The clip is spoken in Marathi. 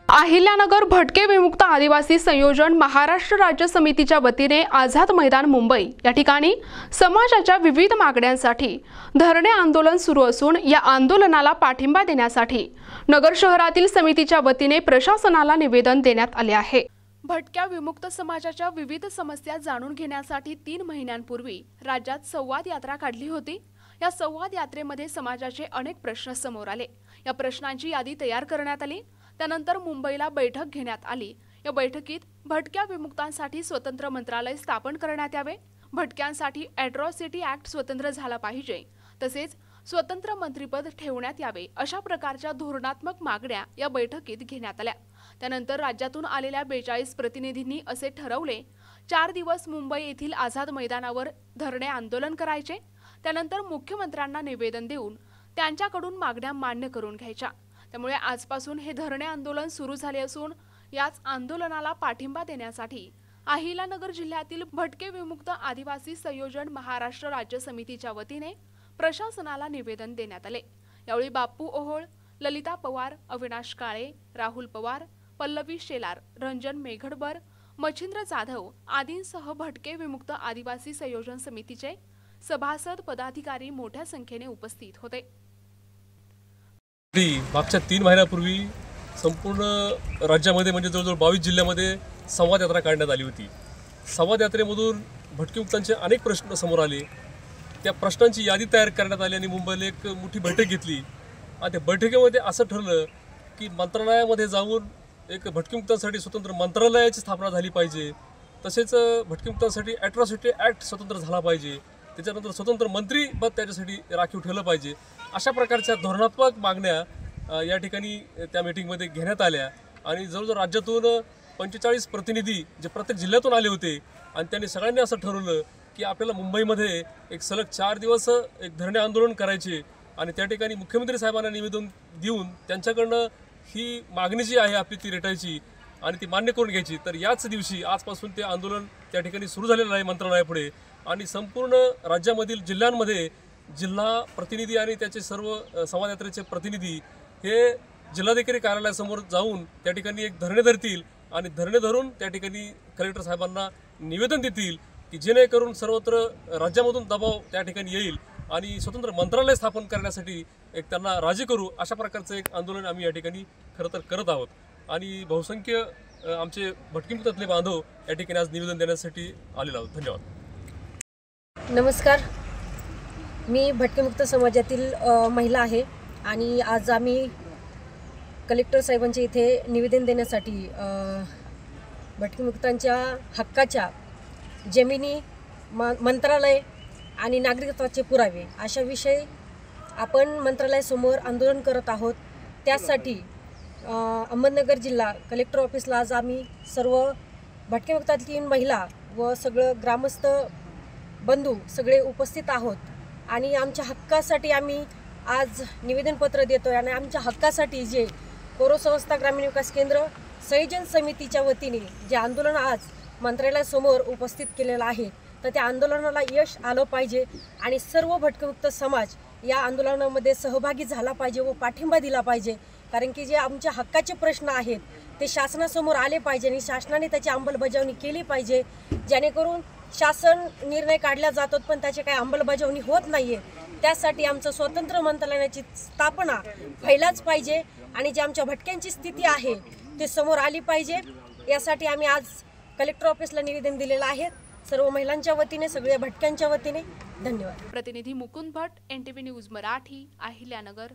अहिल्यानगर भटके विमुक्त आदिवासी संयोजन महाराष्ट्र राज्य समितीच्या वतीने आझाद मैदान मुंबई या ठिकाणी समाजाच्या विविध मागण्यांसाठी धरणे आंदोलन सुरू असून या आंदोलनाला पाठिंबा देण्यासाठी नगर शहरातील समितीच्या वतीने प्रशासनाला निवेदन देण्यात आले आहे। भटक्या विमुक्त समाजाच्या विविध समस्या जाणून घेण्यासाठी 3 महिन्यांपूर्वी राज्यात संवाद यात्रा काढली होती। या संवाद यात्रेमध्ये समाजाचे अनेक प्रश्न समोर आले। या प्रश्नांची यादी तयार करण्यात आली। त्यानंतर मुंबईला बैठक घेण्यात आली। या बैठकीत भटक्या विमुक्तांसाठी स्वतंत्र मंत्रालय स्थापन करण्यात यावे, भटक्यांसाठी अॅट्रॉसिटी ऍक्ट स्वतंत्र झाला पाहिजे, तसेच स्वतंत्र मंत्रिपद ठेवण्यात यावे अशा प्रकारच्या धोरणात्मक मागण्या या बैठकीत घेण्यात आल्या। त्यानंतर राज्यातून आलेल्या 42 प्रतिनिधींनी असे ठरवले 4 दिवस मुंबई येथील आझाद मैदानावर धरणे आंदोलन करायचे। त्यानंतर मुख्यमंत्र्यांना निवेदन देऊन त्यांच्याकडून मागण्या मान्य करून घ्यायच्या। त्यामुळे आजपासून हे धरणे आंदोलन सुरू झाले असून याच आंदोलनाला पाठिंबा देण्यासाठी अहिल्यानगर जिल्ह्यातील भटके विमुक्त आदिवासी संयोजन महाराष्ट्र राज्य समितीच्या वतीने प्रशासनाला निवेदन देण्यात आले। यावेळी बापू ओहोळ, ललिता पवार, अविनाश काळे, राहुल पवार, पल्लवी शेलार, रंजन मेघडबर, मच्छिंद्र जाधव आदींसह भटके विमुक्त आदिवासी संयोजन समितीचे सभासद पदाधिकारी मोठ्या संख्येने उपस्थित होते। मागच्या 3 महिन्यापूर्वी संपूर्ण राज्यामध्ये म्हणजे जवळजवळ 22 जिल्ह्यामध्ये संवाद यात्रा काढण्यात आली होती। संवाद यात्रेमधून भटकेमुक्तांचे अनेक प्रश्न समोर आले। त्या प्रश्नांची यादी तयार करण्यात आली आणि मुंबईला एक मोठी बैठक घेतली। आणि त्या बैठकीमध्ये असं ठरलं की मंत्रालयामध्ये जाऊन एक भटकेमुक्तांसाठी स्वतंत्र मंत्रालयाची स्थापना झाली पाहिजे, तसेच भटकेमुक्तांसाठी अॅट्रॉसिटी ऍक्ट स्वतंत्र झाला पाहिजे, त्याच्यानंतर स्वतंत्र मंत्रीपद त्याच्यासाठी राखीव ठेवलं पाहिजे। अशा प्रकारच्या धोरणात्मक मागण्या या ठिकाणी त्या मीटिंगमध्ये घेण्यात आल्या आणि जवळजवळ राज्यातून 45 प्रतिनिधी जे प्रत्येक जिल्ह्यातून आले होते आणि त्यांनी सगळ्यांनी असं ठरवलं की आपल्याला मुंबईमध्ये एक सलग 4 दिवस एक धरणे आंदोलन करायचे आणि त्या ठिकाणी मुख्यमंत्री साहेबांना निवेदन देऊन त्यांच्याकडनं ही मागणी जी आहे आपली ती रेटायची आणि ती मान्य करून घ्यायची। तर याच दिवशी आजपासून ते आंदोलन त्या ठिकाणी सुरू झालेलं आहे मंत्रालयापुढे आणि संपूर्ण राज्यामधील जिल्ह्यांमध्ये जिल्हा प्रतिनिधी आणि त्याचे सर्व संवाद यात्रेचे प्रतिनिधी हे जिल्हाधिकारी कार्यालयासमोर जाऊन त्या ठिकाणी एक धरणे धरतील आणि धरणे धरून त्या ठिकाणी कलेक्टर साहेबांना निवेदन देतील की जेणेकरून सर्वत्र राज्यामधून दबाव त्या ठिकाणी येईल आणि स्वतंत्र मंत्रालय स्थापन करण्यासाठी एक त्यांना राजी करू। अशा प्रकारचं एक आंदोलन आम्ही या ठिकाणी खरं तर करत आहोत आणि बहुसंख्य आमचे भटकेमुक्तातले बांधव या ठिकाणी आज निवेदन देण्यासाठी आलेलो आहोत। धन्यवाद। नमस्कार, मी भटकेमुक्त समाजातील महिला आहे आणि आज आम्ही कलेक्टर साहेबांच्या इथे निवेदन देण्यासाठी भटकेमुक्तांच्या हक्काच्या जमिनी, मंत्रालय आणि नागरिकत्वाचे पुरावे अशा विषयी आपण मंत्रालयासमोर आंदोलन करत आहोत। त्यासाठी अहमदनगर जिल्हा कलेक्टर ऑफिसला आज आम्ही सर्व भटकेमुक्तातील महिला व सगळं ग्रामस्थ बंधू सगळे उपस्थित आहोत आणि आमच्या हक्कासाठी आम्ही आज निवेदनपत्र देतोय आणि आमच्या हक्कासाठी जे पौरसंस्था ग्रामीण विकास केंद्र संयोजन समितीच्या वतीने जे आंदोलन आज मंत्रालयासमोर उपस्थित केलेलं आहे तर त्या आंदोलनाला यश आलं पाहिजे आणि सर्व भटकेमुक्त समाज या आंदोलनामध्ये सहभागी झाला पाहिजे व पाठिंबा दिला पाहिजे। कारण की जे आमच्या हक्काचे प्रश्न आहेत ते शासनासमोर आले पाहिजे आणि शासनाने त्याची अंमलबजावणी केली पाहिजे, जेणेकरून शासन निर्णय काढला जातो पण त्याची काही अंमलबजावणी होत नाही आहे। त्यासाठी आमचं स्वतंत्र मंत्रालयाची स्थापना व्हायलाच पाहिजे आणि जे आमच्या भटक्यांची स्थिती आहे ते समोर आली पाहिजे। यासाठी आम्ही आज कलेक्टर ऑफिसला निवेदन दिलेलं आहे, सर्व महिलांच्या वतीने, सगळ्या भटक्यांच्या वतीने। धन्यवाद। प्रतिनिधी मुकुंद भट, NTV न्यूज मराठी, अहिल्यानगर।